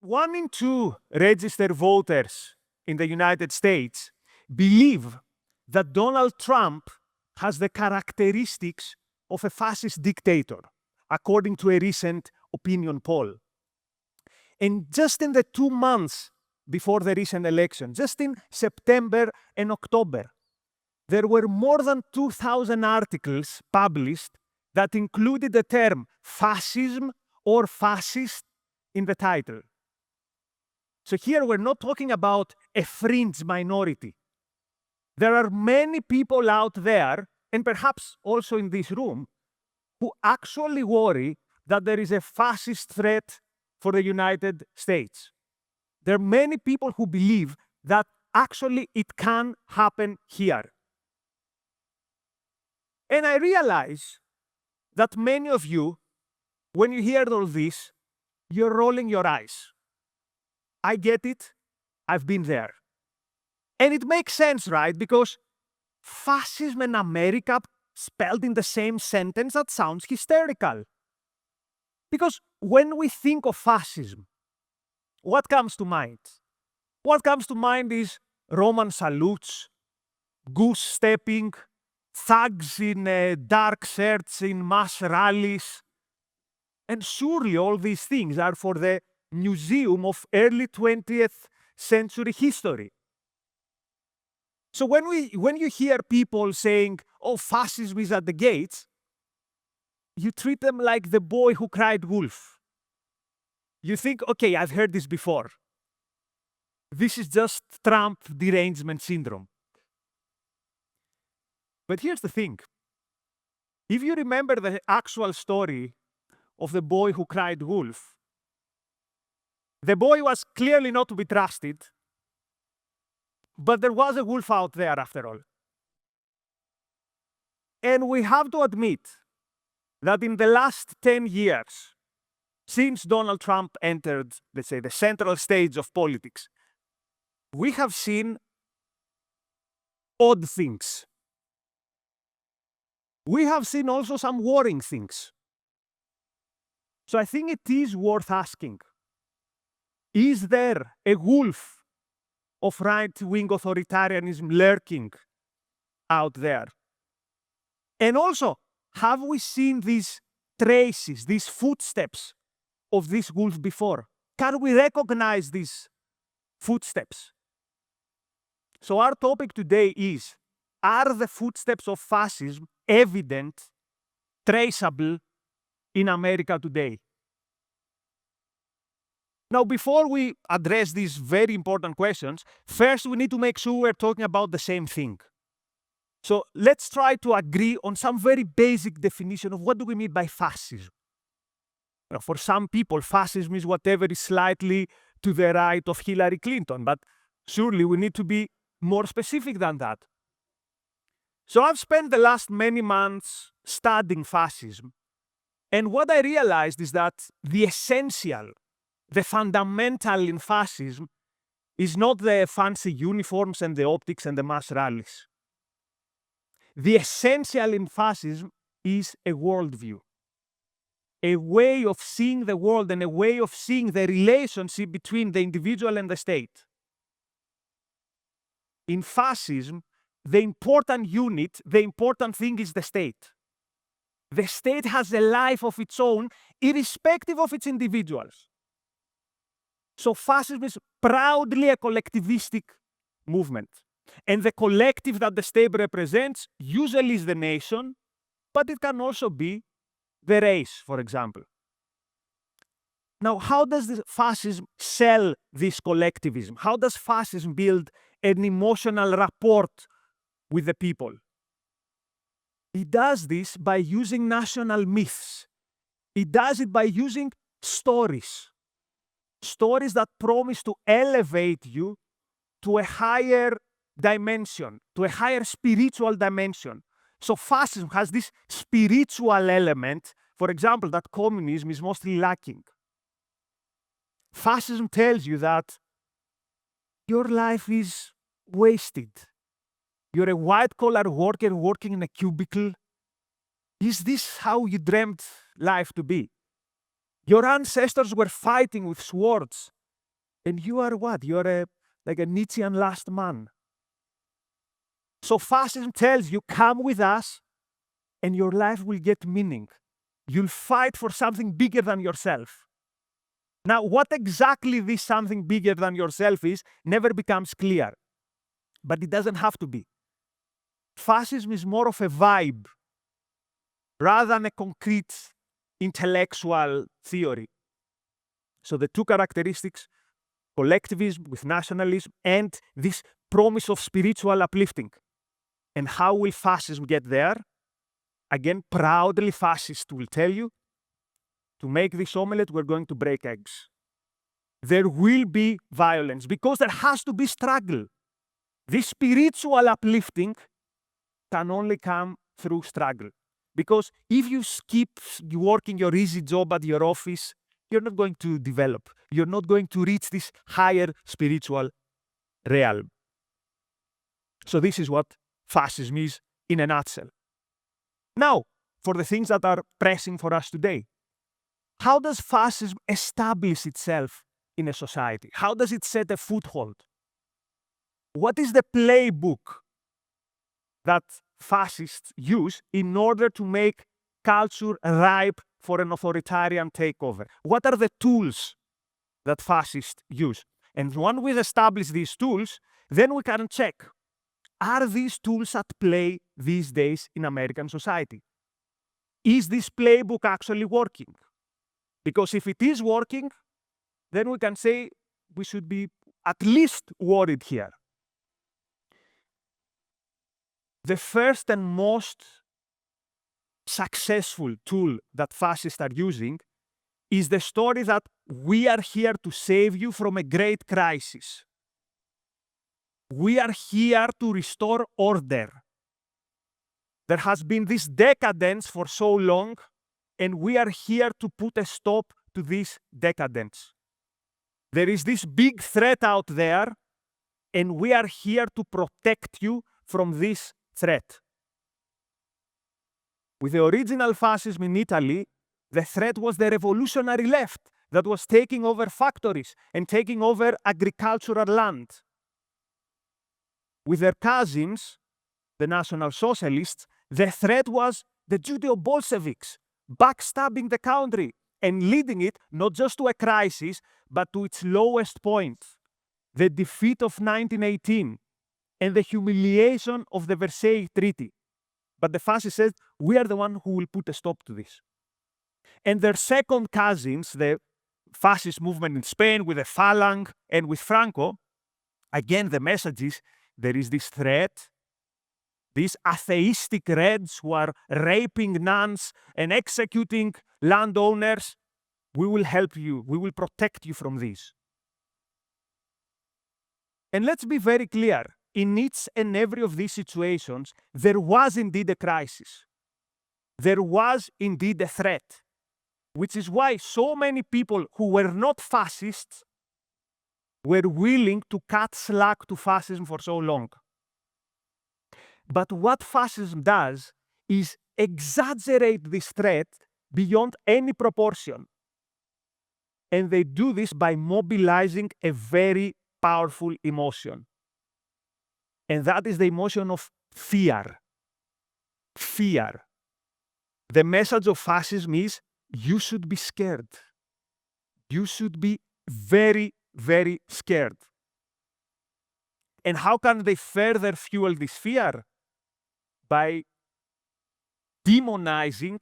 1 in 2 registered voters in the United States believe that Donald Trump has the characteristics of a fascist dictator, according to a recent opinion poll. And just in the 2 months before the recent election, just in September and October, there were more than 2,000 articles published that included the term fascism or fascist in the title. So here we're not talking about a fringe minority. There are many people out there, and perhaps also in this room, who actually worry that there is a fascist threat for the United States. There are many people who believe that actually it can happen here. And I realize that many of you, when you hear all this, you're rolling your eyes. I get it. I've been there. And it makes sense, right? Because fascism and America spelled in the same sentence, that sounds hysterical. Because when we think of fascism, what comes to mind? What comes to mind is Roman salutes, goose stepping, thugs in dark shirts in mass rallies. And surely all these things are for the museum of early 20th century history. So when you hear people saying, oh, fascism is at the gates, you treat them like the boy who cried wolf. You think, okay, I've heard this before. This is just Trump derangement syndrome. But here's the thing. If you remember the actual story of the boy who cried wolf, the boy was clearly not to be trusted, but there was a wolf out there after all. And we have to admit that in the last 10 years, since Donald Trump entered, let's say, the central stage of politics, we have seen odd things. We have seen also some worrying things. So I think it is worth asking, is there a wolf of right-wing authoritarianism lurking out there? And also, have we seen these traces, these footsteps of this wolf before? Can we recognize these footsteps? So our topic today is, are the footsteps of fascism evident, traceable in America today? Now, before we address these very important questions, first we need to make sure we're talking about the same thing. So let's try to agree on some very basic definition of what do we mean by fascism. Now, for some people, fascism is whatever is slightly to the right of Hillary Clinton, but surely we need to be more specific than that. So I've spent the last many months studying fascism, and what I realized is that the essential, the fundamental in fascism is not the fancy uniforms and the optics and the mass rallies. The essential in fascism is a worldview, a way of seeing the world and a way of seeing the relationship between the individual and the state. In fascism, the important unit, the important thing is the state. The state has a life of its own, irrespective of its individuals. So fascism is proudly a collectivistic movement. And the collective that the state represents usually is the nation, but it can also be the race, for example. Now, how does the fascism sell this collectivism? How does fascism build an emotional rapport with the people? It does this by using national myths. It does it by using stories. Stories that promise to elevate you to a higher dimension, to a higher spiritual dimension. So fascism has this spiritual element, for example, that communism is mostly lacking. Fascism tells you that your life is wasted. You're a white-collar worker working in a cubicle. Is this how you dreamt life to be? Your ancestors were fighting with swords And you are what? You're like a Nietzschean last man. So fascism tells you, come with us and your life will get meaning. You'll fight for something bigger than yourself. Now, what exactly this something bigger than yourself is never becomes clear. But it doesn't have to be. Fascism is more of a vibe rather than a concrete intellectual theory. So the two characteristics, collectivism with nationalism and this promise of spiritual uplifting. And how will fascism get there? Again, proudly fascists will tell you, to make this omelette, we're going to break eggs. There will be violence because there has to be struggle. This spiritual uplifting can only come through struggle. Because if you skip working your easy job at your office, you're not going to develop. You're not going to reach this higher spiritual realm. So this is what fascism is in a nutshell. Now, for the things that are pressing for us today. How does fascism establish itself in a society? How does it set a foothold? What is the playbook that fascists use in order to make culture ripe for an authoritarian takeover? What are the tools that fascists use? And once we establish these tools, then we can check, are these tools at play these days in American society? Is this playbook actually working? Because if it is working, then we can say we should be at least worried here. The first and most successful tool that fascists are using is the story that we are here to save you from a great crisis. We are here to restore order. There has been this decadence for so long, and we are here to put a stop to this decadence. There is this big threat out there, and we are here to protect you from this threat. With the original fascism in Italy, the threat was the revolutionary left that was taking over factories and taking over agricultural land. With their cousins, the National Socialists, the threat was the Judeo-Bolsheviks backstabbing the country and leading it not just to a crisis, but to its lowest point, the defeat of 1918 and the humiliation of the Versailles Treaty. But the fascists said, we are the one who will put a stop to this. And their second cousins, the fascist movement in Spain with the Falang and with Franco, again, the message is, there is this threat, these atheistic Reds who are raping nuns and executing landowners. We will help you. We will protect you from this. And let's be very clear. In each and every of these situations, there was indeed a crisis. There was indeed a threat, which is why so many people who were not fascists were willing to cut slack to fascism for so long. But what fascism does is exaggerate this threat beyond any proportion. And they do this by mobilizing a very powerful emotion. And that is the emotion of fear. Fear. The message of fascism is, you should be scared. You should be very, very scared. And how can they further fuel this fear? By demonizing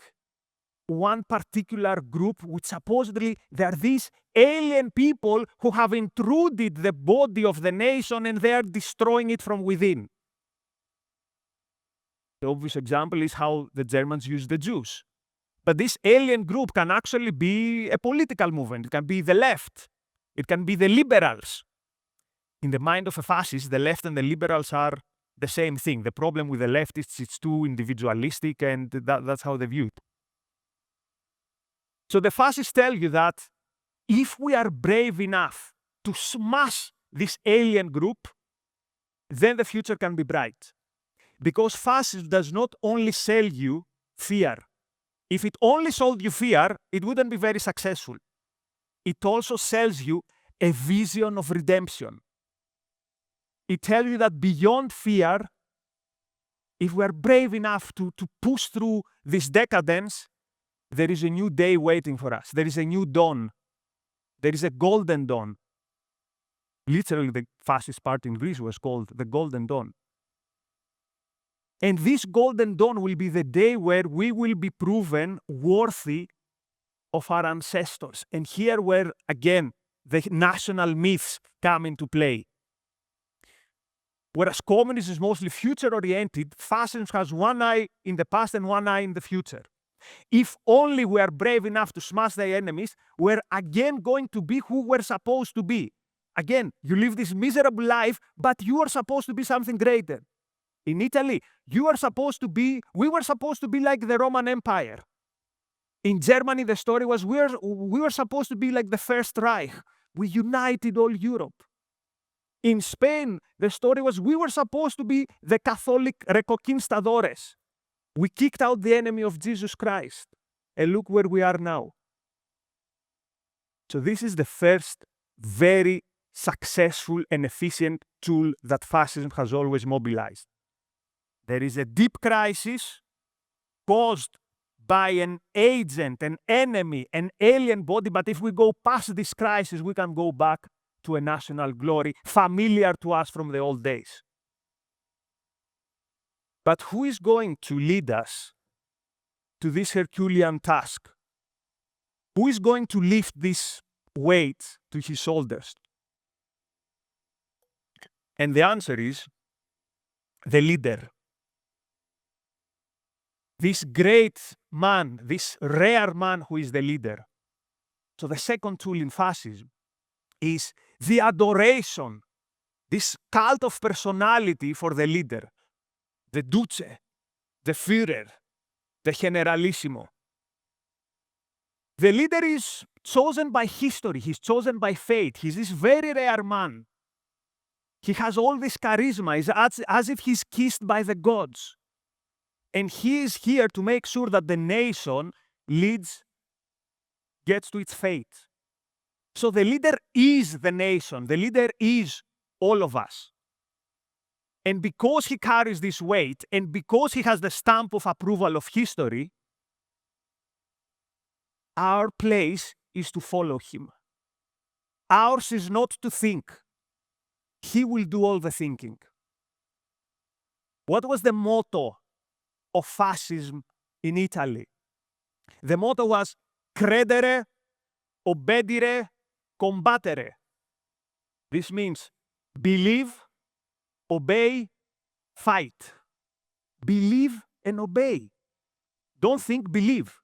one particular group, which supposedly they are these alien people who have intruded the body of the nation and they are destroying it from within. The obvious example is how the Germans use the Jews. But this alien group can actually be a political movement. It can be the left. It can be the liberals. In the mind of a fascist, the left and the liberals are the same thing. The problem with the leftists, it's too individualistic, and that's how they view it. So the fascists tell you that if we are brave enough to smash this alien group, then the future can be bright. Because fascism does not only sell you fear. If it only sold you fear, it wouldn't be very successful. It also sells you a vision of redemption. It tells you that beyond fear, if we are brave enough to push through this decadence, there is a new day waiting for us. There is a new dawn. There is a golden dawn. Literally, the fascist party in Greece was called the Golden Dawn. And this golden dawn will be the day where we will be proven worthy of our ancestors. And here where, again, the national myths come into play. Whereas communism is mostly future-oriented, fascism has one eye in the past and one eye in the future. If only we are brave enough to smash their enemies, we're again going to be who we're supposed to be. Again, you live this miserable life, but you are supposed to be something greater. In Italy, we were supposed to be like the Roman Empire. In Germany, the story was we were supposed to be like the First Reich. We united all Europe. In Spain, the story was we were supposed to be the Catholic reconquistadores. We kicked out the enemy of Jesus Christ. And look where we are now. So this is the first very successful and efficient tool that fascism has always mobilized. There is a deep crisis caused by an agent, an enemy, an alien body, but if we go past this crisis, we can go back to a national glory familiar to us from the old days. But who is going to lead us to this Herculean task? Who is going to lift this weight to his shoulders? And the answer is the leader. This great man, this rare man who is the leader. So the second tool in fascism is the adoration, this cult of personality for the leader. The Duce, the Führer, the Generalissimo. The leader is chosen by history, he's chosen by fate. He's this very rare man. He has all this charisma, it's as if he's kissed by the gods. And he is here to make sure that the nation gets to its fate. So the leader is the nation, the leader is all of us. And because he carries this weight, and because he has the stamp of approval of history, our place is to follow him. Ours is not to think. He will do all the thinking. What was the motto of fascism in Italy? The motto was credere, obbedire, combattere. This means believe, obey, fight. Believe and obey. Don't think, believe.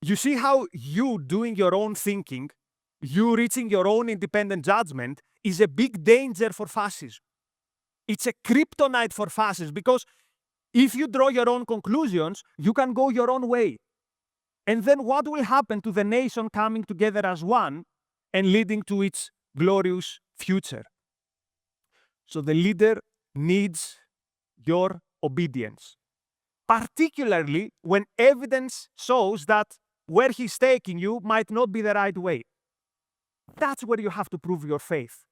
You see how you doing your own thinking, you reaching your own independent judgment is a big danger for fascism. It's a kryptonite for fascism because if you draw your own conclusions, you can go your own way. And then what will happen to the nation coming together as one and leading to its glorious future? So the leader needs your obedience, particularly when evidence shows that where he's taking you might not be the right way. That's where you have to prove your faith.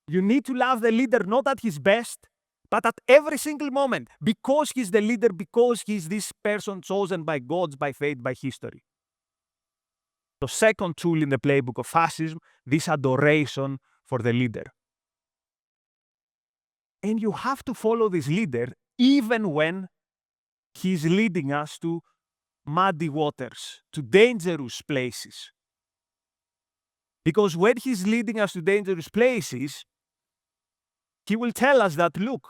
You need to love the leader not at his best, but at every single moment, because he's the leader, because he's this person chosen by gods, by fate, by history. The second tool in the playbook of fascism, this adoration for the leader. And you have to follow this leader even when he's leading us to muddy waters, to dangerous places. Because when he's leading us to dangerous places, he will tell us that, look,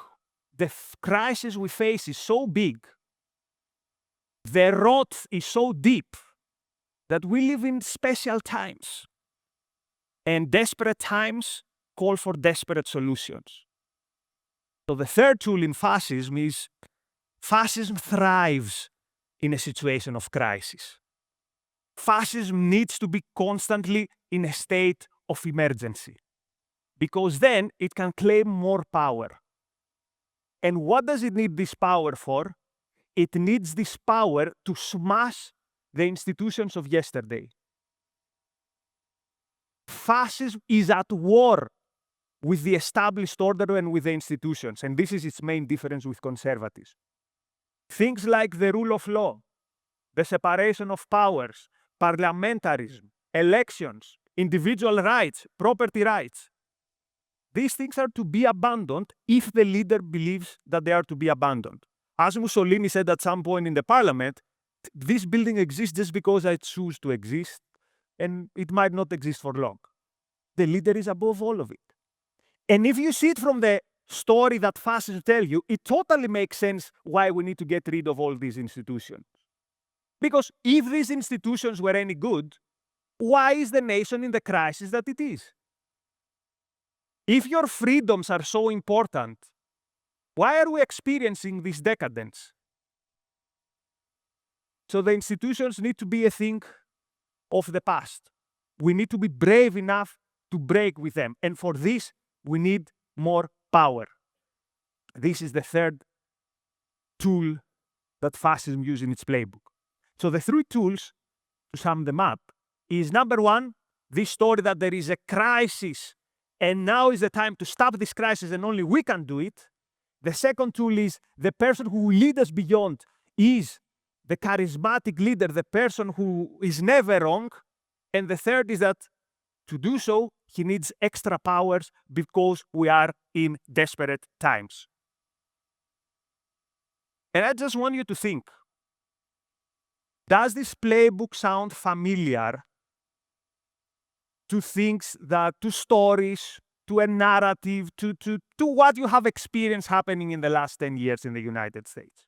the crisis we face is so big, the rot is so deep, that we live in special times. And desperate times call for desperate solutions. So the third tool in fascism is fascism thrives in a situation of crisis. Fascism needs to be constantly in a state of emergency, because then it can claim more power. And what does it need this power for? It needs this power to smash the institutions of yesterday. Fascism is at war with the established order and with the institutions, and this is its main difference with conservatives. Things like the rule of law, the separation of powers, parliamentarism, elections, individual rights, property rights. These things are to be abandoned if the leader believes that they are to be abandoned. As Mussolini said at some point in the parliament, this building exists just because I choose to exist, and it might not exist for long. The leader is above all of it. And if you see it from the story that fascists tell you, it totally makes sense why we need to get rid of all these institutions. Because if these institutions were any good, why is the nation in the crisis that it is? If your freedoms are so important, why are we experiencing this decadence? So the institutions need to be a thing of the past. We need to be brave enough to break with them. And for this, we need more power. This is the third tool that fascism uses in its playbook. So the three tools, to sum them up, is number one, this story that there is a crisis and now is the time to stop this crisis and only we can do it. The second tool is the person who will lead us beyond is the charismatic leader, the person who is never wrong. And the third is that to do so, he needs extra powers because we are in desperate times. And I just want you to think, does this playbook sound familiar to things to stories, to a narrative, to what you have experienced happening in the last 10 years in the United States?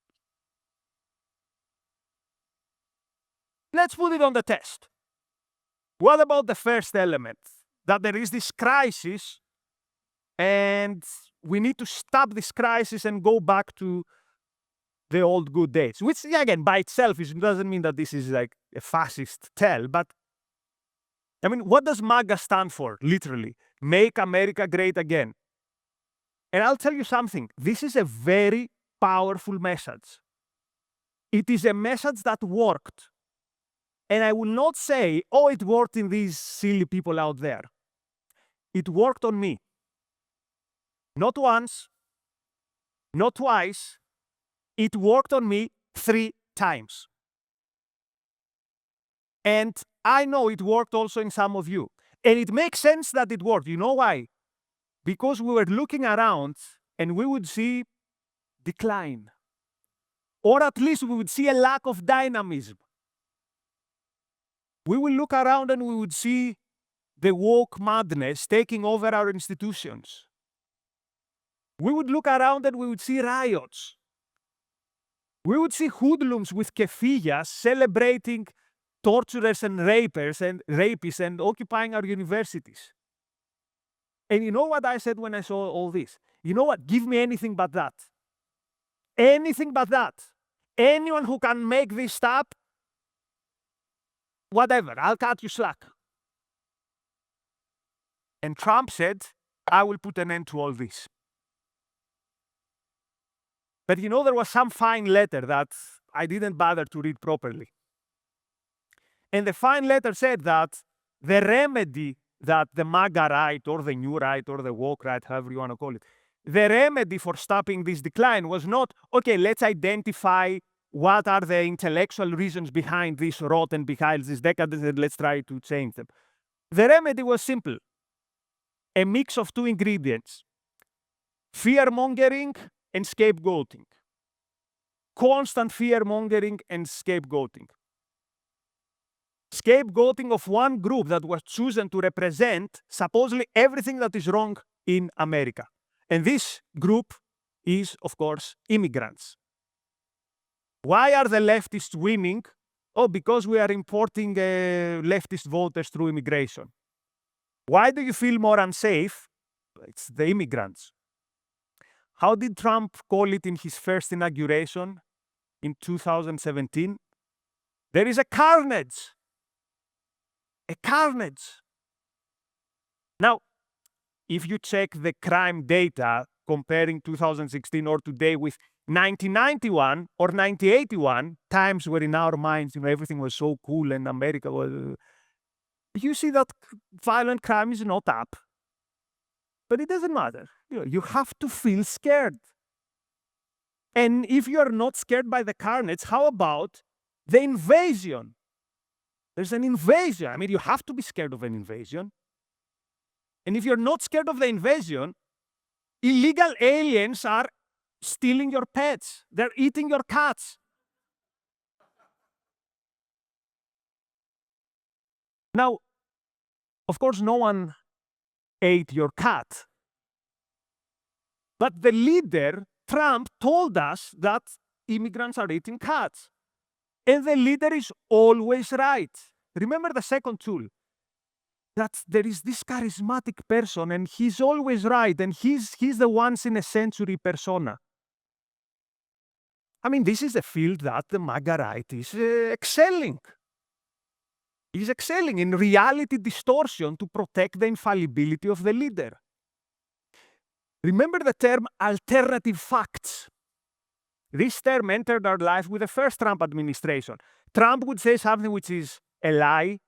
Let's put it on the test. What about the first element? That there is this crisis and we need to stop this crisis and go back to the old good days, which again, by itself, doesn't mean that this is like a fascist tale, but I mean, what does MAGA stand for, literally? Make America Great Again. And I'll tell you something, this is a very powerful message. It is a message that worked. And I will not say, oh, it worked in these silly people out there. It worked on me. Not once, not twice. It worked on me 3 times. And I know it worked also in some of you. And it makes sense that it worked. You know why? Because we were looking around and we would see decline. Or at least we would see a lack of dynamism. We will look around and we would see the woke madness taking over our institutions. We would look around and we would see riots. We would see hoodlums with kefiyas celebrating torturers and rapists and occupying our universities. And you know what I said when I saw all this? You know what? Give me anything but that. Anything but that. Anyone who can make this stop, whatever, I'll cut you slack. And Trump said, I will put an end to all this. But you know, there was some fine letter that I didn't bother to read properly. And the fine letter said that the remedy that the MAGA right or the new right or the woke right, however you want to call it, the remedy for stopping this decline was not, okay, let's identify what are the intellectual reasons behind this rot and behind this decadence and let's try to change them. The remedy was simple. A mix of 2 ingredients. Fear-mongering and scapegoating. Constant fear-mongering and scapegoating. Scapegoating of one group that was chosen to represent supposedly everything that is wrong in America. And this group is, of course, immigrants. Why are the leftists winning? Oh, because we are importing leftist voters through immigration. Why do you feel more unsafe? It's the immigrants. How did Trump call it in his first inauguration in 2017? There is a carnage. A carnage. Now, if you check the crime data comparing 2016 or today with 1991 or 1981, times where in our minds, everything was so cool and America was... You see that violent crime is not up. But it doesn't matter. You have to feel scared. And if you are not scared by the carnage, how about the invasion? There's an invasion. I mean, you have to be scared of an invasion. And if you're not scared of the invasion, illegal aliens are stealing your pets. They're eating your cats. Now, of course, no one ate your cat. But the leader, Trump, told us that immigrants are eating cats. And the leader is always right. Remember the second tool, that there is this charismatic person and he's always right, and he's the once in a century persona. I mean, this is a field that the MAGA right is excelling. He's excelling in reality distortion to protect the infallibility of the leader. Remember the term alternative facts. This term entered our life with the first Trump administration. Trump would say something which is a lie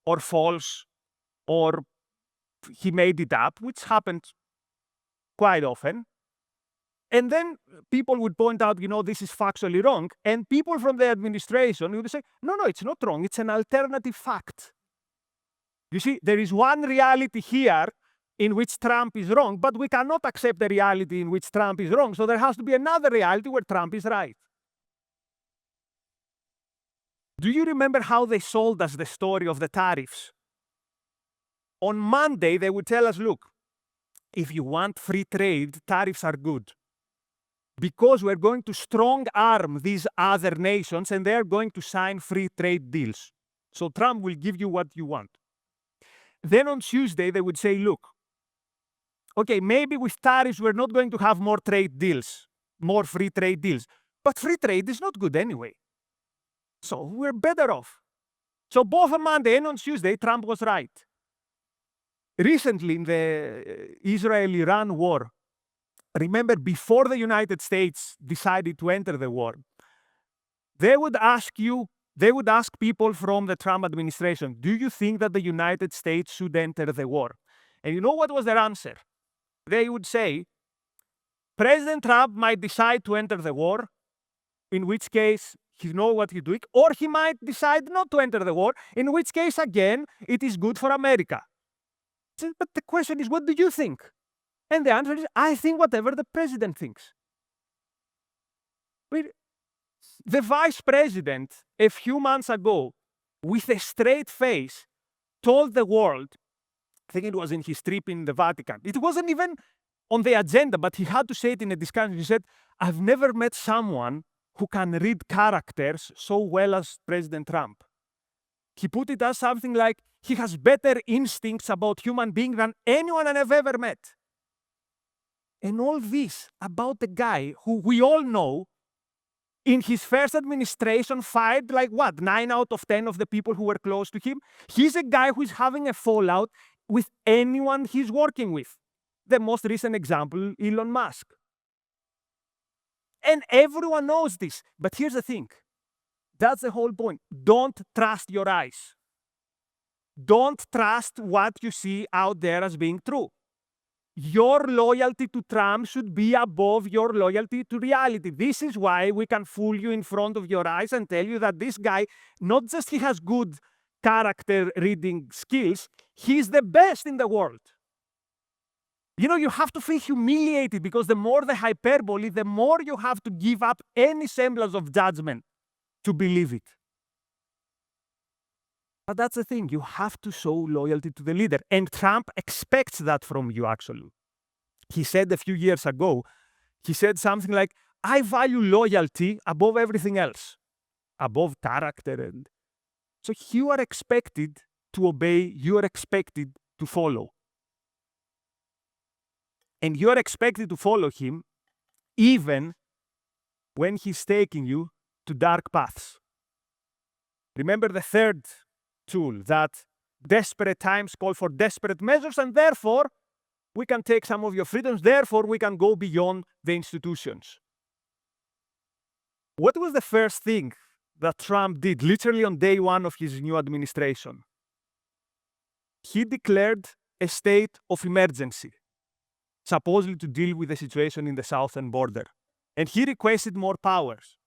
or false, or he made it up, which happened quite often. And then people would point out, this is factually wrong. And people from the administration would say, no, it's not wrong. It's an alternative fact. You see, there is one reality here in which Trump is wrong, but we cannot accept the reality in which Trump is wrong. So there has to be another reality where Trump is right. Do you remember how they sold us the story of the tariffs? On Monday, they would tell us, look, if you want free trade, tariffs are good, because we're going to strong arm these other nations and they're going to sign free trade deals. So Trump will give you what you want. Then on Tuesday, they would say, look, okay, maybe with tariffs, we're not going to have more trade deals, more free trade deals. But free trade is not good anyway. So we're better off. So both on Monday and on Tuesday, Trump was right. Recently, in the Israel-Iran war, remember, before the United States decided to enter the war, they would ask people from the Trump administration, do you think that the United States should enter the war? And you know what was their answer? They would say, President Trump might decide to enter the war, in which case he knows what he's doing, or he might decide not to enter the war, in which case, again, it is good for America. But the question is, what do you think? And the answer is, I think whatever the president thinks. The vice president, a few months ago, with a straight face, told the world, I think it was in his trip in the Vatican, it wasn't even on the agenda, but he had to say it in a discussion. He said, I've never met someone who can read characters so well as President Trump. He put it as something like, he has better instincts about human beings than anyone I've ever met. And all this about the guy who we all know in his first administration fired 9 out of 10 of the people who were close to him. He's a guy who is having a fallout with anyone he's working with. The most recent example, Elon Musk. And everyone knows this. But here's the thing. That's the whole point. Don't trust your eyes. Don't trust what you see out there as being true. Your loyalty to Trump should be above your loyalty to reality. This is why we can fool you in front of your eyes and tell you that this guy, not just he has good character reading skills, he's the best in the world. You have to feel humiliated, because the more the hyperbole, the more you have to give up any semblance of judgment to believe it. But that's the thing. You have to show loyalty to the leader. And Trump expects that from you, actually. He said a few years ago, he said something like, I value loyalty above everything else, above character. And so you are expected to obey, you are expected to follow. And you are expected to follow him even when he's taking you to dark paths. Remember the third tool, that desperate times call for desperate measures, and therefore we can take some of your freedoms, therefore we can go beyond the institutions. What was the first thing that Trump did literally on day one of his new administration? he declared a state of emergency, supposedly to deal with the situation in the southern border. And he requested more powers.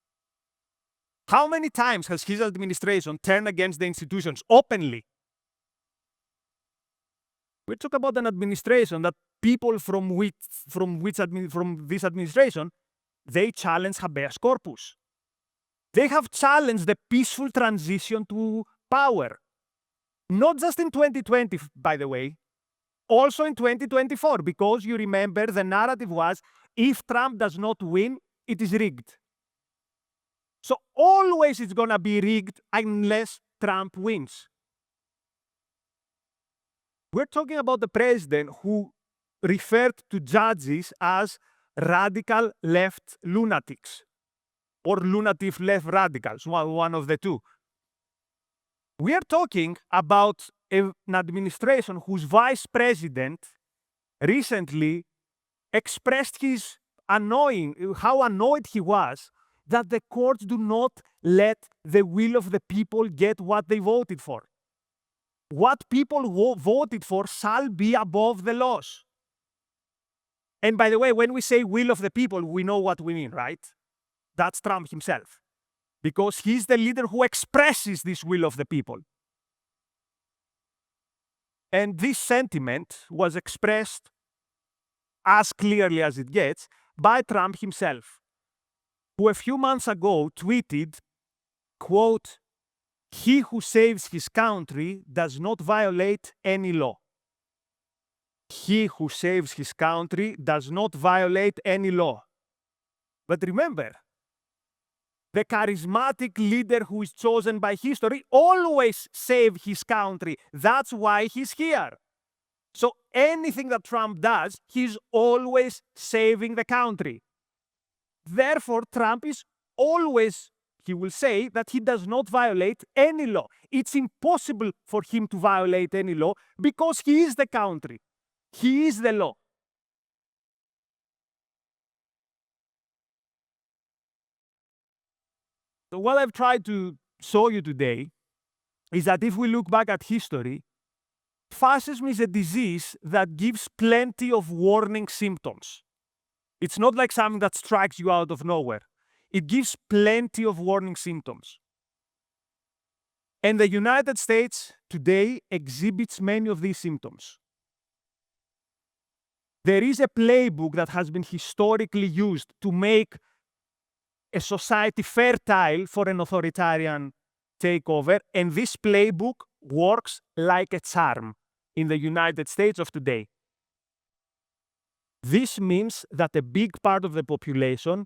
How many times has his administration turned against the institutions openly? We're talking about an administration that people from this administration, they challenge habeas corpus. They have challenged the peaceful transition to power. Not just in 2020, by the way, also in 2024, because you remember the narrative was, if Trump does not win, it is rigged. So always it's gonna be rigged unless Trump wins. We're talking about the president who referred to judges as radical left lunatics or lunatic left radicals, one of the two. We are talking about an administration whose vice president recently expressed how annoyed he was that the courts do not let the will of the people get what they voted for. What people voted for shall be above the laws. And by the way, when we say will of the people, we know what we mean, right? That's Trump himself, because he's the leader who expresses this will of the people. And this sentiment was expressed as clearly as it gets by Trump himself, who a few months ago tweeted, quote, "He who saves his country does not violate any law." He who saves his country does not violate any law. But remember, the charismatic leader who is chosen by history always saves his country. That's why he's here. So anything that Trump does, he's always saving the country. Therefore, Trump is always, he will say that he does not violate any law. It's impossible for him to violate any law because he is the country. He is the law. So what I've tried to show you today is that if we look back at history, fascism is a disease that gives plenty of warning symptoms. It's not like something that strikes you out of nowhere. It gives plenty of warning symptoms. And the United States today exhibits many of these symptoms. There is a playbook that has been historically used to make a society fertile for an authoritarian takeover, and this playbook works like a charm in the United States of today. This means that a big part of the population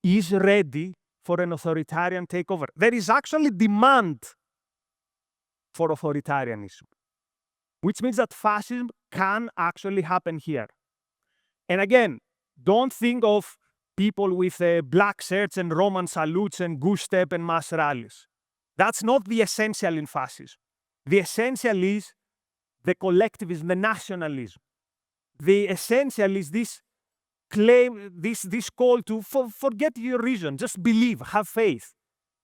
is ready for an authoritarian takeover. There is actually demand for authoritarianism, which means that fascism can actually happen here. And again, don't think of people with black shirts and Roman salutes and goose step and mass rallies. That's not the essential in fascism. The essential is the collectivism, the nationalism. The essential is this claim, this call to forget your reason, just believe, have faith.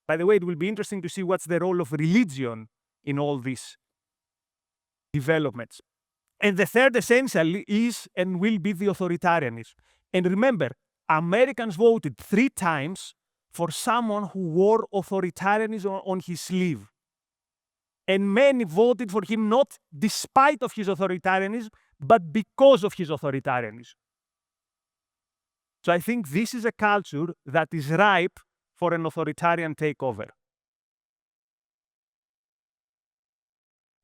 By the way, it will be interesting to see what's the role of religion in all these developments. And the third essential is and will be the authoritarianism. And remember, Americans voted 3 times for someone who wore authoritarianism on his sleeve. And many voted for him not despite of his authoritarianism, but because of his authoritarianism. So I think this is a culture that is ripe for an authoritarian takeover.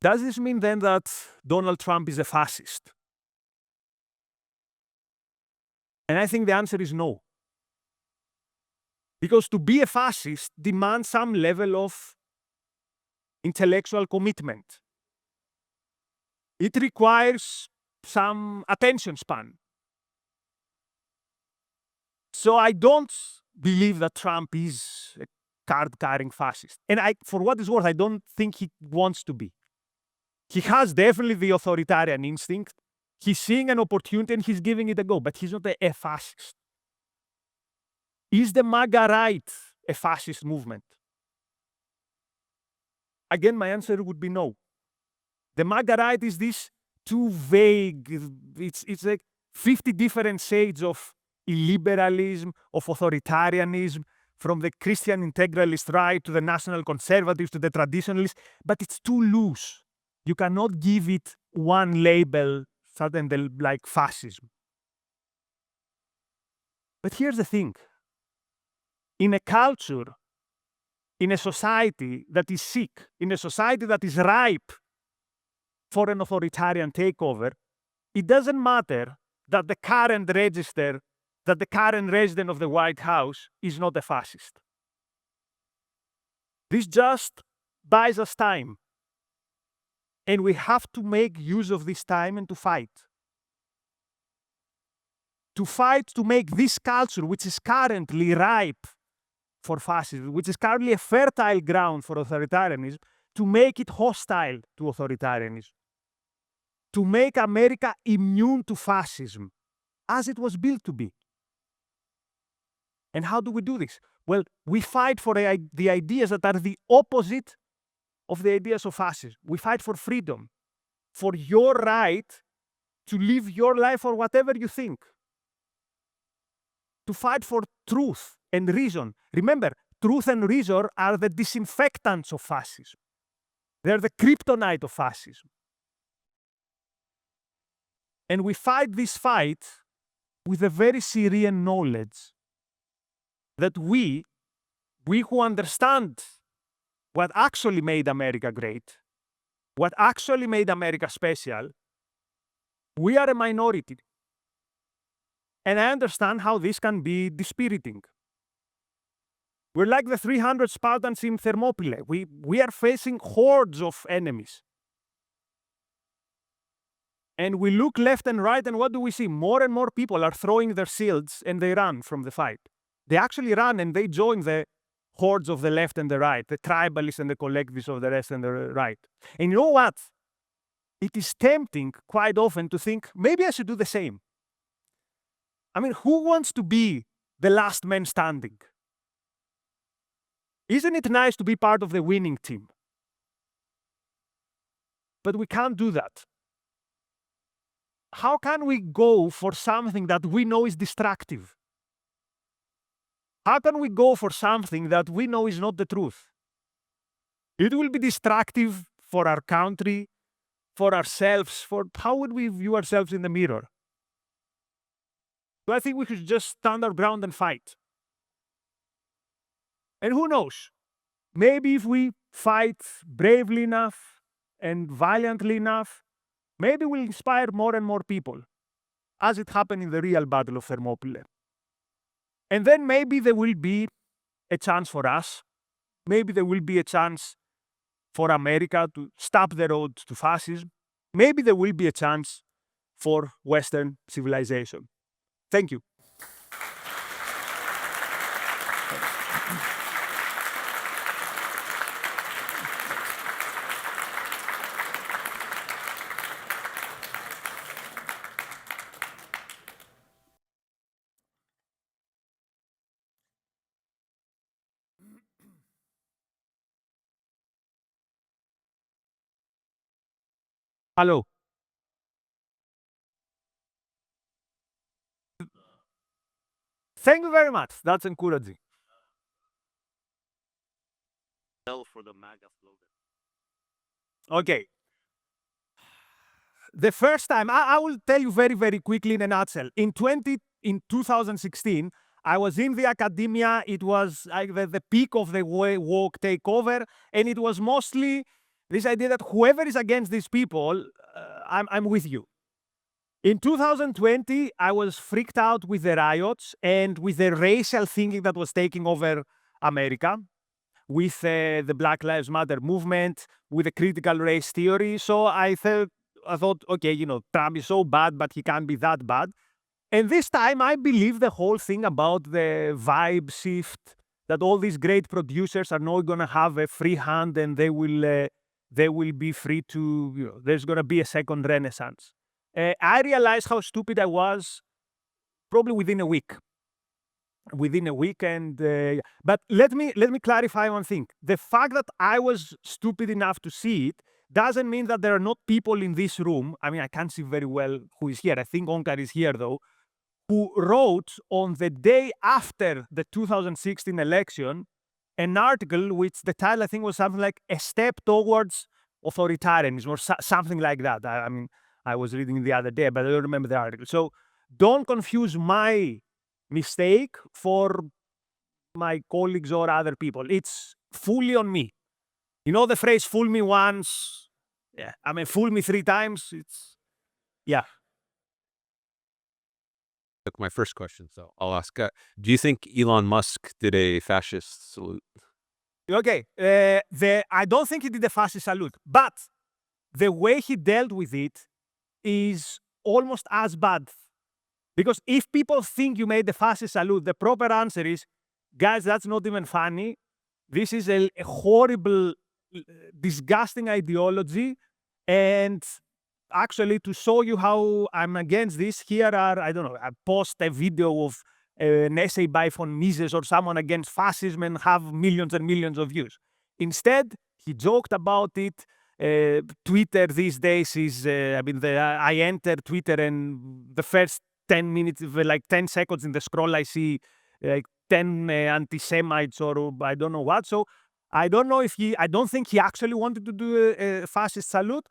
Does this mean then that Donald Trump is a fascist? And I think the answer is no. Because to be a fascist demands some level of intellectual commitment. It requires some attention span. So I don't believe that Trump is a card-carrying fascist. And for what it's worth, I don't think he wants to be. He has definitely the authoritarian instinct. He's seeing an opportunity and he's giving it a go, but he's not a fascist. Is the MAGA right a fascist movement? Again, my answer would be no. The MAGA right is this too vague. It's like 50 different shades of illiberalism, of authoritarianism, from the Christian integralist right to the national conservatives to the traditionalists, but it's too loose. You cannot give it one label, certain like fascism. But here's the thing. In a culture, in a society that is sick, in a society that is ripe for an authoritarian takeover, it doesn't matter that the current resident of the White House is not a fascist. This just buys us time. And we have to make use of this time and to fight. To fight to make this culture, which is currently ripe for fascism, which is currently a fertile ground for authoritarianism, to make it hostile to authoritarianism. To make America immune to fascism, as it was built to be. And how do we do this? Well, we fight for the ideas that are the opposite of the ideas of fascism. We fight for freedom, for your right to live your life or whatever you think. To fight for truth and reason. Remember, truth and reason are the disinfectants of fascism. They're the kryptonite of fascism. And we fight this fight with a very Syrian knowledge that we who understand what actually made America great, what actually made America special, we are a minority. And I understand how this can be dispiriting. We're like the 300 Spartans in Thermopylae. We are facing hordes of enemies. And we look left and right, and what do we see? More and more people are throwing their shields and they run from the fight. They actually run and they join the hordes of the left and the right, the tribalists and the collectivists of the left and the right. And you know what? It is tempting quite often to think, maybe I should do the same. I mean, who wants to be the last man standing? Isn't it nice to be part of the winning team? But we can't do that. How can we go for something that we know is destructive? How can we go for something that we know is not the truth? It will be destructive for our country, for ourselves, for how would we view ourselves in the mirror? So I think we should just stand our ground and fight. And who knows? Maybe if we fight bravely enough and valiantly enough, maybe we'll inspire more and more people, as it happened in the real Battle of Thermopylae. And then maybe there will be a chance for us. Maybe there will be a chance for America to stop the road to fascism. Maybe there will be a chance for Western civilization. Thank you. Hello. Thank you very much. That's encouraging. For the MAGA slogan. Okay. The first time, I will tell you very, very quickly in a nutshell. In 2016, I was in the academia. It was like the peak of the woke takeover, and it was mostly this idea that whoever is against these people, I'm with you. In 2020, I was freaked out with the riots and with the racial thinking that was taking over America, with the Black Lives Matter movement, with the critical race theory. So I thought, okay, Trump is so bad, but he can't be that bad. And this time, I believe the whole thing about the vibe shift, that all these great producers are not going to have a free hand and they will be free to, there's going to be a second renaissance. I realized how stupid I was probably within a week. But let me clarify one thing. The fact that I was stupid enough to see it doesn't mean that there are not people in this room. I mean, I can't see very well who is here. I think Onkar is here, though, who wrote on the day after the 2016 election an article which the title, I think, was something like "A Step Towards Authoritarianism" or something like that. I mean, I was reading it the other day, but I don't remember the article. So don't confuse my mistake for my colleagues or other people. It's fully on me. You know the phrase "fool me once"? Yeah. I mean, fool me 3 times. It's, yeah. Took my first question, so I'll ask. Do you think Elon Musk did a fascist salute? Okay. I don't think he did a fascist salute, but the way he dealt with it is almost as bad. Because if people think you made the fascist salute, the proper answer is, guys, that's not even funny. This is a horrible, disgusting ideology. And actually, to show you how I'm against this, here are, I don't know, I post a video of an essay by von Mises or someone against fascism and have millions and millions of views. Instead, he joked about it. Twitter these days is, I enter Twitter and the first 10 minutes, like 10 seconds in the scroll, I see like 10 anti-Semites or I don't know what. So I don't think he actually wanted to do a fascist salute,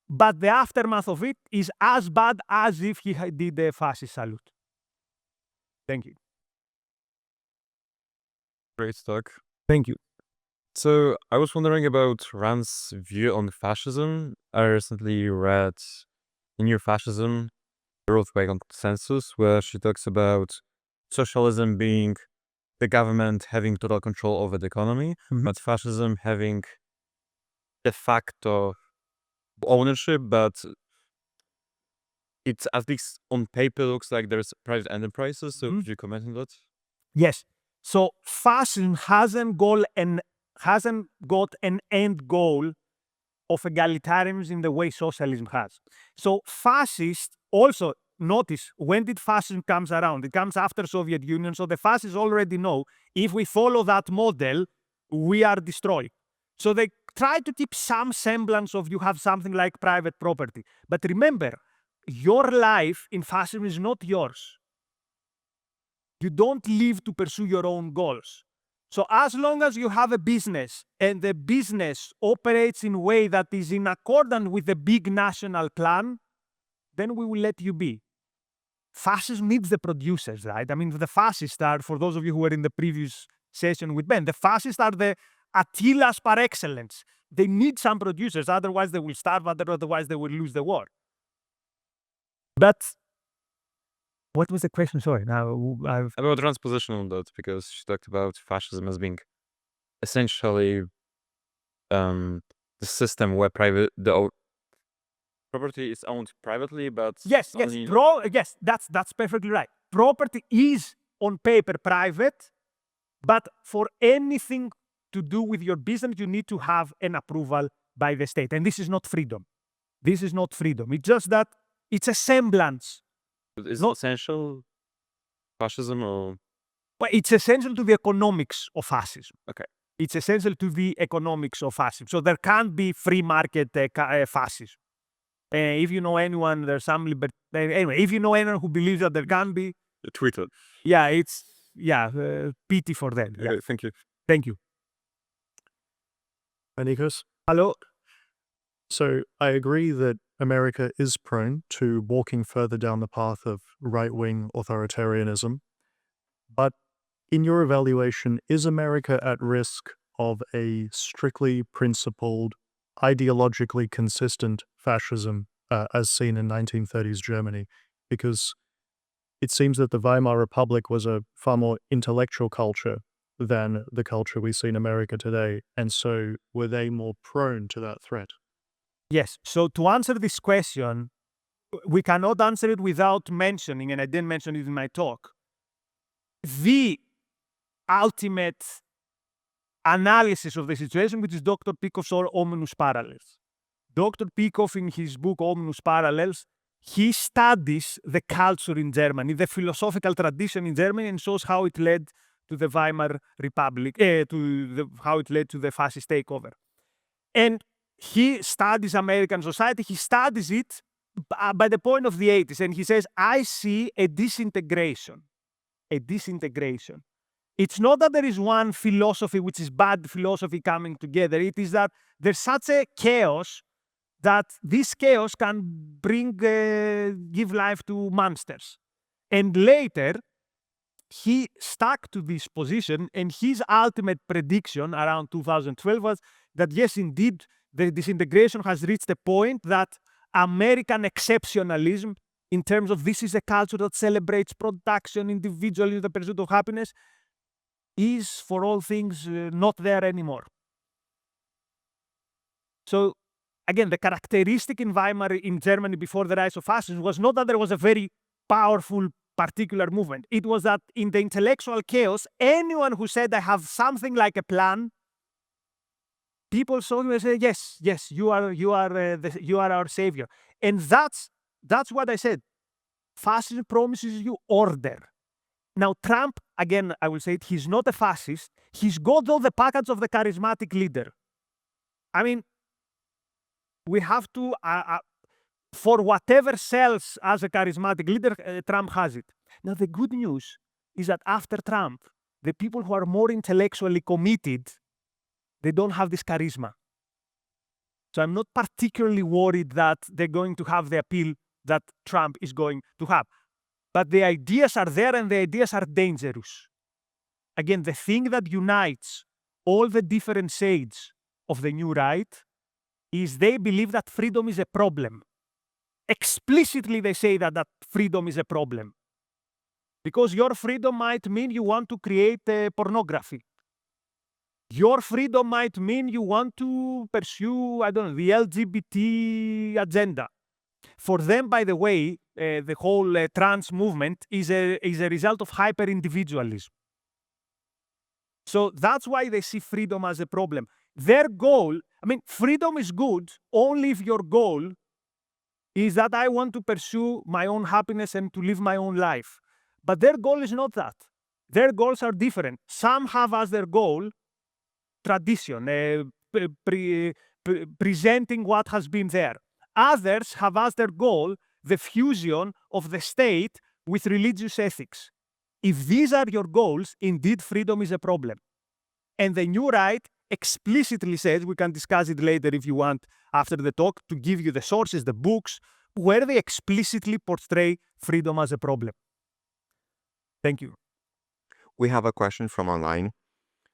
but the aftermath of it is as bad as if he did a fascist salute. Thank you. Great talk. Thank you. So I was wondering about Rand's view on fascism. I recently read In Your Fascism, the Rothway Consensus, where she talks about socialism being the government having total control over the economy, but fascism having de facto ownership, but it's at least on paper looks like there's private enterprises. So could you comment on that? Yes. So fascism hasn't got an end goal of egalitarianism in the way socialism has. So fascist also, notice, when did fascism comes around? It comes after Soviet Union. So the fascists already know if we follow that model, we are destroyed. So they try to keep some semblance of you have something like private property. But remember, your life in fascism is not yours. You don't live to pursue your own goals. So as long as you have a business and the business operates in a way that is in accordance with the big national plan, then we will let you be. Fascism needs the producers, right? I mean, the fascists are, for those of you who were in the previous session with Ben, the fascists are the Attilas par excellence. They need some producers, otherwise they will starve, otherwise they will lose the war. But what was the question? Sorry, now I've... About Rand's position on that, because she talked about fascism as being essentially the system where the property is owned privately, but Yes, only... yes, that's perfectly right. Property is on paper private, but for anything to do with your business, you need to have an approval by the state. And this is not freedom. This is not freedom. It's just that it's a semblance. Is it essential fascism or... But it's essential to the economics of fascism. Okay. It's essential to the economics of fascism. So there can't be free market fascism. If you know anyone, there's some anyway, if you know anyone who believes that there can be, tweet it. Yeah, it's pity for them. Okay, Yeah. thank you. Thank you. Nikos. Hello. So I agree that America is prone to walking further down the path of right-wing authoritarianism. But in your evaluation, is America at risk of a strictly principled, ideologically consistent fascism as seen in 1930s Germany? Because it seems that the Weimar Republic was a far more intellectual culture than the culture we see in America today. And so were they more prone to that threat? Yes. So to answer this question, we cannot answer it without mentioning, and I didn't mention it in my talk, the ultimate analysis of the situation, which is Dr. Peikoff's ominous parallels. Dr. Peikoff, in his book Ominous Parallels, he studies the culture in Germany, the philosophical tradition in Germany, and shows how it led to the Weimar Republic, how it led to the fascist takeover. And he studies American society. He studies it by the point of the 80s, and he says, I see a disintegration. A disintegration. It's not that there is one philosophy which is bad philosophy coming together. It is that there's such a chaos that this chaos can give life to monsters. And later, he stuck to this position, and his ultimate prediction around 2012 was that, yes, indeed, the disintegration has reached a point that American exceptionalism, in terms of this is a culture that celebrates production, individualism, the pursuit of happiness, is, for all things, not there anymore. So, again, the characteristic in Weimar, in Germany, before the rise of fascism was not that there was a very powerful particular movement. It was that in the intellectual chaos, anyone who said, I have something like a plan, people saw him and said, yes, yes, you are our savior. And that's what I said. Fascism promises you order. Now, Trump, again, I will say it, he's not a fascist. He's got all the package of the charismatic leader. I mean, we have to, for whatever sells as a charismatic leader, Trump has it. Now, the good news is that after Trump, the people who are more intellectually committed, they don't have this charisma. So I'm not particularly worried that they're going to have the appeal that Trump is going to have. But the ideas are there, and the ideas are dangerous. Again, the thing that unites all the different shades of the new right is they believe that freedom is a problem. Explicitly, they say that freedom is a problem. Because your freedom might mean you want to create pornography. Your freedom might mean you want to pursue, I don't know, the LGBT agenda. For them, by the way, the whole trans movement is a result of hyper-individualism. So that's why they see freedom as a problem. Their goal, I mean, freedom is good only if your goal is that I want to pursue my own happiness and to live my own life. But their goal is not that. Their goals are different. Some have as their goal tradition, presenting what has been there. Others have as their goal the fusion of the state with religious ethics. If these are your goals, indeed freedom is a problem. And the new right explicitly says, we can discuss it later if you want after the talk, to give you the sources, the books, where they explicitly portray freedom as a problem. Thank you. We have a question from online.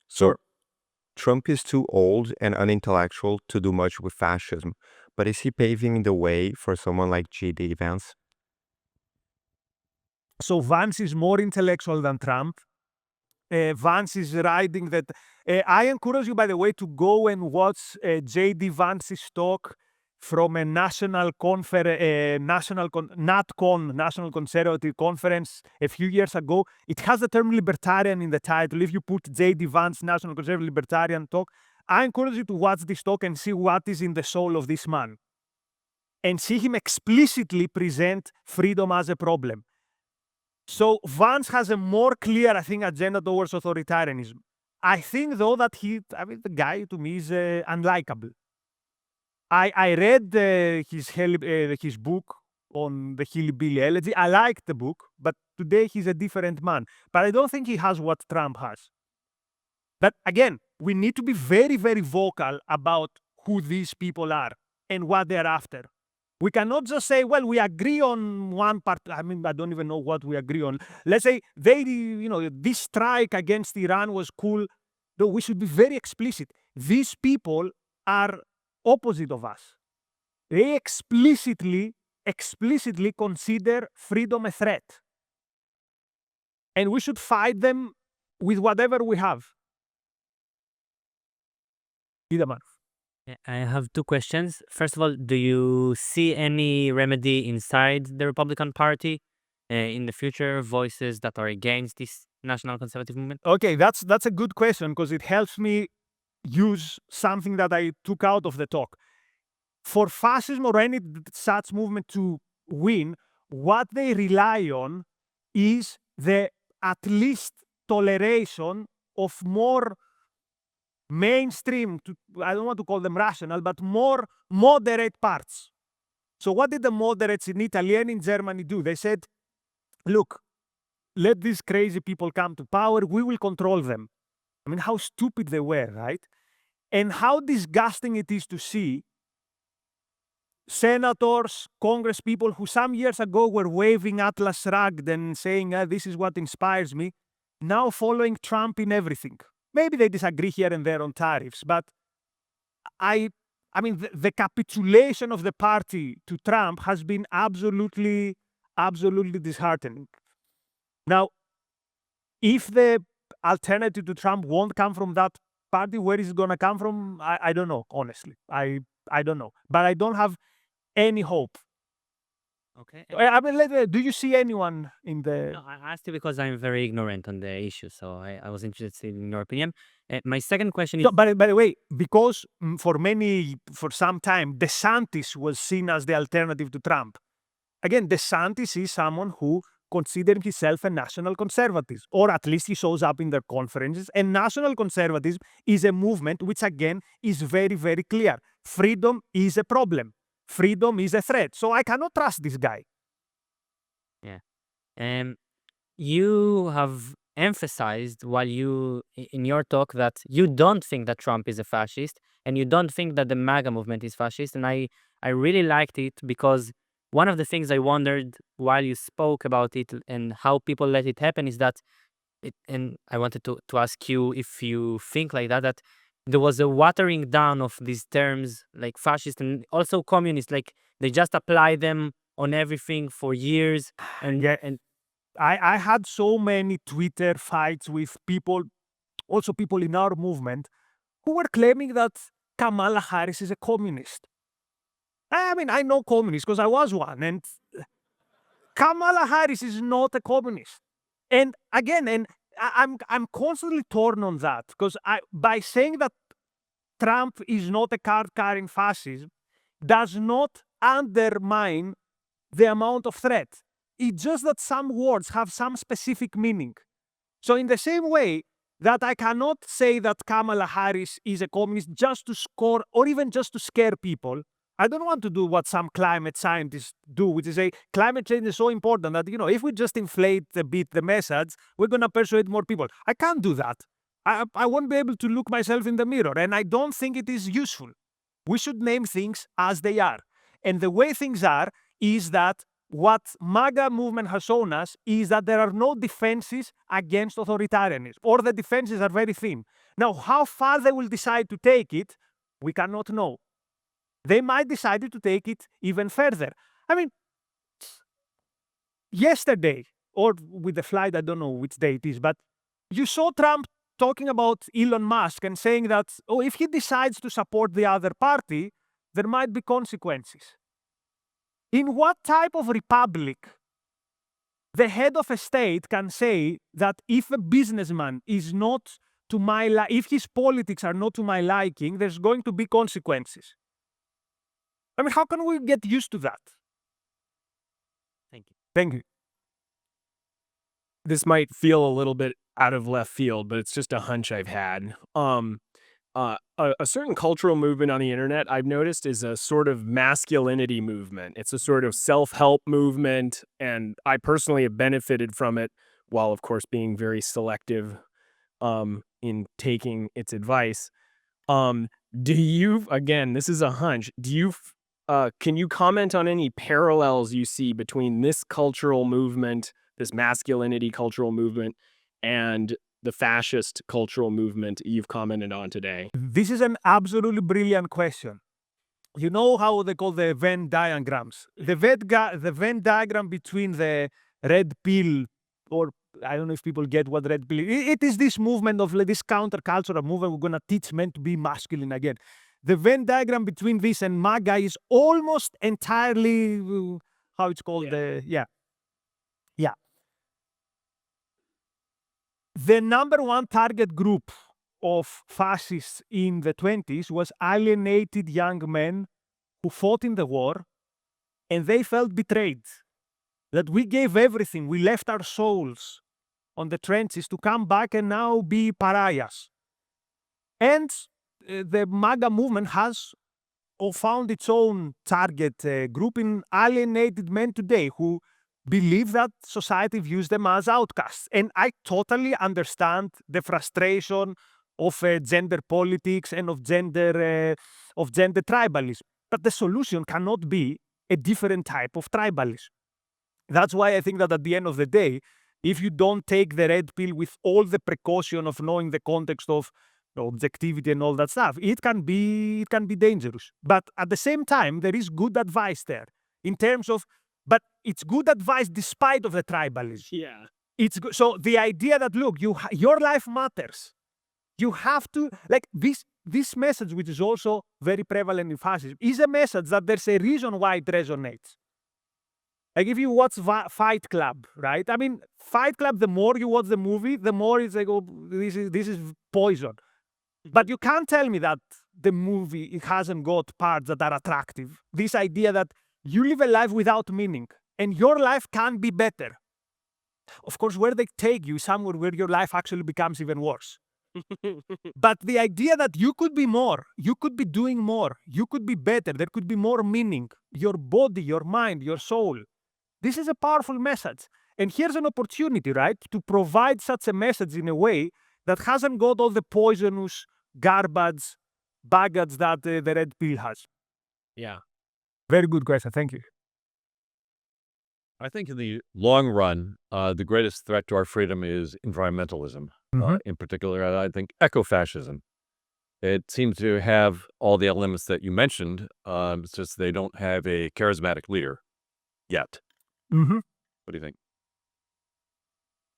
So, Trump is too old and unintellectual to do much with fascism, but is he paving the way for someone like J.D. Vance? So Vance is more intellectual than Trump. Vance is riding that. I encourage you, by the way, to go and watch J.D. Vance's talk from a National Conservative Conference a few years ago. It has the term libertarian in the title. If you put J.D. Vance National Conservative Libertarian talk, I encourage you to watch this talk and see what is in the soul of this man. And see him explicitly present freedom as a problem. So Vance has a more clear, I think, agenda towards authoritarianism. I think, though, that the guy to me is unlikable. I read his book on the Hillbilly Elegy. I liked the book, but today he's a different man. But I don't think he has what Trump has. But again, we need to be very, very vocal about who these people are and what they're after. We cannot just say, well, we agree on one part. I mean, I don't even know what we agree on. Let's say this strike against Iran was cool. Though we should be very explicit. These people are opposite of us. They explicitly consider freedom a threat. And we should fight them with whatever we have. Idamar. I have two questions. First of all, do you see any remedy inside the Republican Party in the future, voices that are against this national conservative movement? Okay, that's a good question because it helps me use something that I took out of the talk. For fascism or any such movement to win, what they rely on is the at least toleration of more mainstream, I don't want to call them rational, but more moderate parts. So what did the moderates in Italy and in Germany do? They said, look, let these crazy people come to power, we will control them. I mean, how stupid they were, right? And how disgusting it is to see senators, Congress people who some years ago were waving Atlas shrugged and saying, this is what inspires me, now following Trump in everything. Maybe they disagree here and there on tariffs, but I mean, the capitulation of the party to Trump has been absolutely disheartening. Now, if the alternative to Trump won't come from that party, where is it going to come from? I don't know, honestly. I don't know. But I don't have any hope. Okay. I mean, do you see anyone in the... No, I asked you because I'm very ignorant on the issue, so I was interested in your opinion. My second question is... No, by the way, because for some time, DeSantis was seen as the alternative to Trump. Again, DeSantis is someone who considers himself a national conservative, or at least he shows up in their conferences. And national conservatism is a movement which, again, is very, very clear. Freedom is a problem. Freedom is a threat. So I cannot trust this guy. You have emphasized in your talk that you don't think that Trump is a fascist and you don't think that the MAGA movement is fascist. And I really liked it because one of the things I wondered while you spoke about it and how people let it happen is that, and I wanted to ask you if you think like that there was a watering down of these terms like fascist and also communist, like they just apply them on everything for years. And I had so many Twitter fights with people, also people in our movement, who were claiming that Kamala Harris is a communist. I mean, I know communists because I was one, and Kamala Harris is not a communist. And again, I'm constantly torn on that because by saying that Trump is not a card-carrying fascist does not undermine the amount of threat. It's just that some words have some specific meaning. So in the same way that I cannot say that Kamala Harris is a communist just to score or even just to scare people, I don't want to do what some climate scientists do, which is say climate change is so important that, if we just inflate a bit the message, we're going to persuade more people. I can't do that. I won't be able to look myself in the mirror, and I don't think it is useful. We should name things as they are. And the way things are is that what MAGA movement has shown us is that there are no defenses against authoritarianism, or the defenses are very thin. Now, how far they will decide to take it, we cannot know. They might decide to take it even further. I mean, yesterday, or with the flight, I don't know which day it is, but you saw Trump talking about Elon Musk and saying that, if he decides to support the other party, there might be consequences. In what type of republic the head of a state can say that if a businessman is not to my if his politics are not to my liking, there's going to be consequences? I mean, how can we get used to that? Thank you. Thank you. This might feel a little bit out of left field, but it's just a hunch I've had. A certain cultural movement on the internet I've noticed is a sort of masculinity movement. It's a sort of self-help movement, and I personally have benefited from it while, of course, being very selective in taking its advice. Do you, again, this is a hunch, can you comment on any parallels you see between this cultural movement, this masculinity cultural movement, and the fascist cultural movement you've commented on today? This is an absolutely brilliant question. You know how they call the Venn diagrams? The Venn diagram between the red pill, or I don't know if people get what red pill is. It is this movement of this countercultural movement. We're going to teach men to be masculine again. The Venn diagram between this and MAGA is almost entirely, how it's called? Yeah. The number one target group of fascists in the 1920s was alienated young men who fought in the war, and they felt betrayed. That we gave everything, we left our souls on the trenches to come back and now be pariahs. And the MAGA movement has found its own target group in alienated men today who believe that society views them as outcasts. And I totally understand the frustration of gender politics and of gender tribalism. But the solution cannot be a different type of tribalism. That's why I think that at the end of the day, if you don't take the red pill with all the precaution of knowing the context of objectivity and all that stuff, it can be dangerous. But at the same time, there is good advice there in terms of, but it's good advice despite of the tribalism. Yeah. It's good. So the idea that look, your life matters. You have to like this message, which is also very prevalent in fascism, is a message that there's a reason why it resonates. Like if you watch Fight Club, right? I mean, Fight Club, the more you watch the movie, the more it's like, oh, this is poison. But you can't tell me that the movie, it hasn't got parts that are attractive. This idea that you live a life without meaning and your life can be better. Of course, where they take you, somewhere where your life actually becomes even worse. But the idea that you could be more, you could be doing more, you could be better, there could be more meaning, your body, your mind, your soul. This is a powerful message. And here's an opportunity, right, to provide such a message in a way that hasn't got all the poisonous garbage, baggage that the red pill has. Yeah. Very good question. Thank you. I think in the long run, the greatest threat to our freedom is environmentalism. In particular, I think ecofascism. It seems to have all the elements that you mentioned. It's just they don't have a charismatic leader yet. Mm-hmm. What do you think?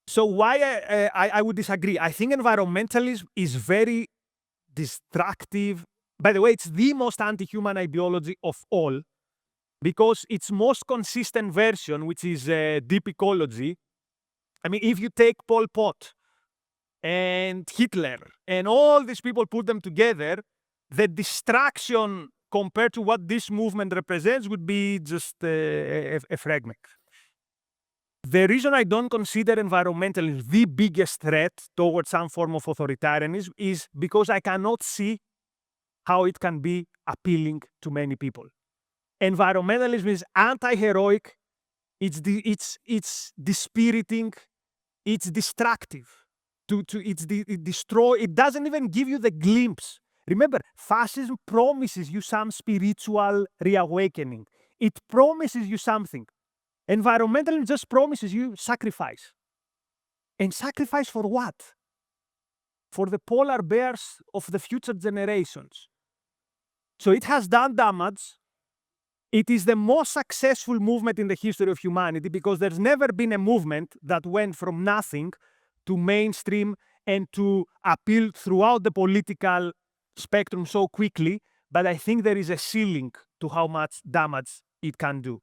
So why I would disagree. I think environmentalism is very destructive. By the way, it's the most anti-human ideology of all because its most consistent version, which is deep ecology. I mean, if you take Pol Pot and Hitler and all these people, put them together, the distraction compared to what this movement represents would be just a fragment. The reason I don't consider environmentalism the biggest threat towards some form of authoritarianism is because I cannot see how it can be appealing to many people. Environmentalism is anti-heroic, it's dispiriting, it's destructive. It destroy. It doesn't even give you the glimpse. Remember, fascism promises you some spiritual reawakening. It promises you something. Environmentalism just promises you sacrifice. And sacrifice for what? For the polar bears of the future generations. So it has done damage. It is the most successful movement in the history of humanity because there's never been a movement that went from nothing to mainstream and to appeal throughout the political spectrum so quickly. But I think there is a ceiling to how much damage it can do.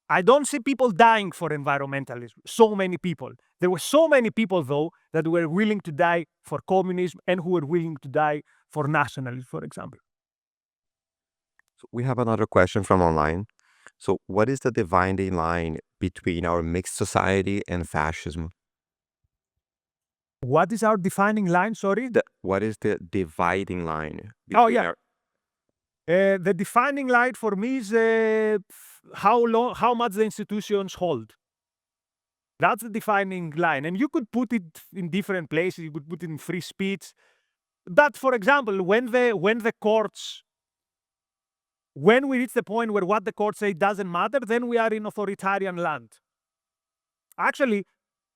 I don't see people dying for environmentalism. So many people. There were so many people, though, that were willing to die for communism and who were willing to die for nationalism, for example. So we have another question from online. So what is the dividing line between our mixed society and fascism? What is our defining line? Sorry? What is the dividing line? Oh, between yeah. The defining line for me is how much the institutions hold. That's the defining line. And you could put it in different places. You could put it in free speech. But for example, when the courts, when we reach the point where what the courts say doesn't matter, then we are in authoritarian land. Actually,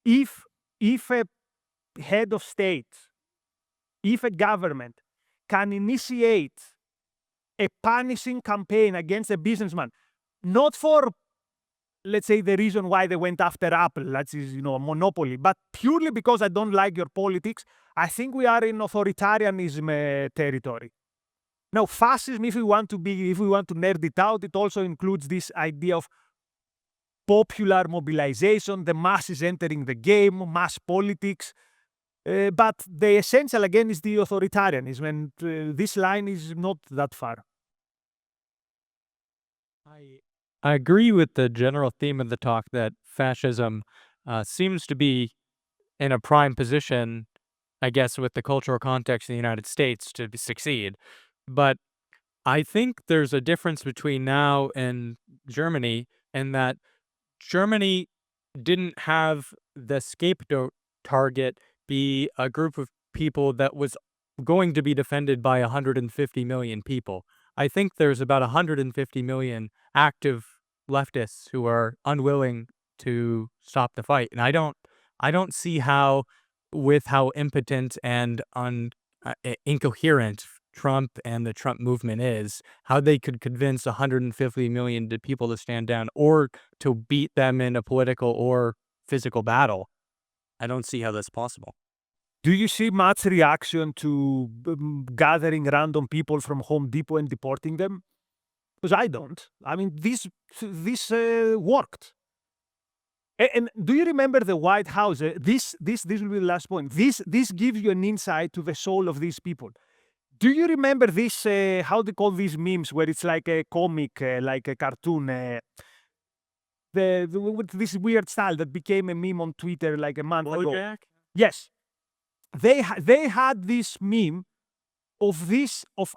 if a head of state, if a government can initiate a punishing campaign against a businessman, not for, let's say, the reason why they went after Apple, that is, a monopoly, but purely because I don't like your politics, I think we are in authoritarianism territory. Now, fascism, if we want to nerd it out, it also includes this idea of popular mobilization, the masses entering the game, mass politics. But the essential, again, is the authoritarianism, and this line is not that far. I agree with the general theme of the talk that fascism seems to be in a prime position I guess, with the cultural context in the United States to succeed. But I think there's a difference between now and Germany in that Germany didn't have the scapegoat target be a group of people that was going to be defended by 150 million people. I think there's about 150 million active leftists who are unwilling to stop the fight. And I don't see how, with how impotent and incoherent Trump and the Trump movement is, how they could convince 150 million people to stand down or to beat them in a political or physical battle. I don't see how that's possible. Do you see much reaction to gathering random people from Home Depot and deporting them? Because I don't. I mean, this worked. And do you remember the White House? This will be the last point. This gives you an insight to the soul of these people. Do you remember this? How they call these memes, where it's like a comic, like a cartoon? With this weird style that became a meme on Twitter like a month ago. Yes, they had this meme of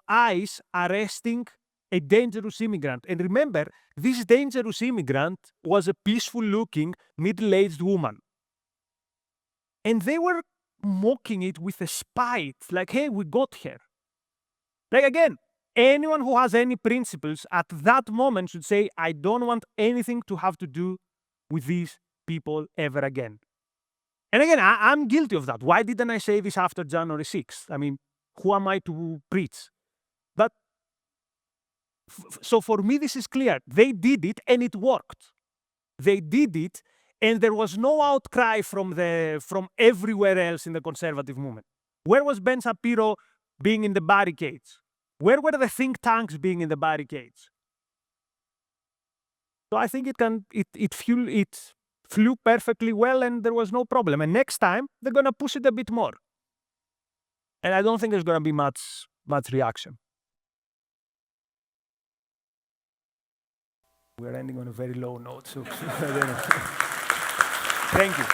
ICE arresting a dangerous immigrant. And remember, this dangerous immigrant was a peaceful-looking, middle-aged woman. And they were mocking it with a spite, like, hey, we got her. Like, again, anyone who has any principles at that moment should say, I don't want anything to have to do with these people ever again. And again, I'm guilty of that. Why didn't I say this after January 6th? I mean, who am I to preach? But so for me, this is clear. They did it and it worked. They did it and there was no outcry from everywhere else in the conservative movement. Where was Ben Shapiro being in the barricades? Where were the think tanks being in the barricades? So I think it flew perfectly well and there was no problem. And next time they're gonna push it a bit more. And I don't think there's gonna be much reaction. We're ending on a very low note, so thank you.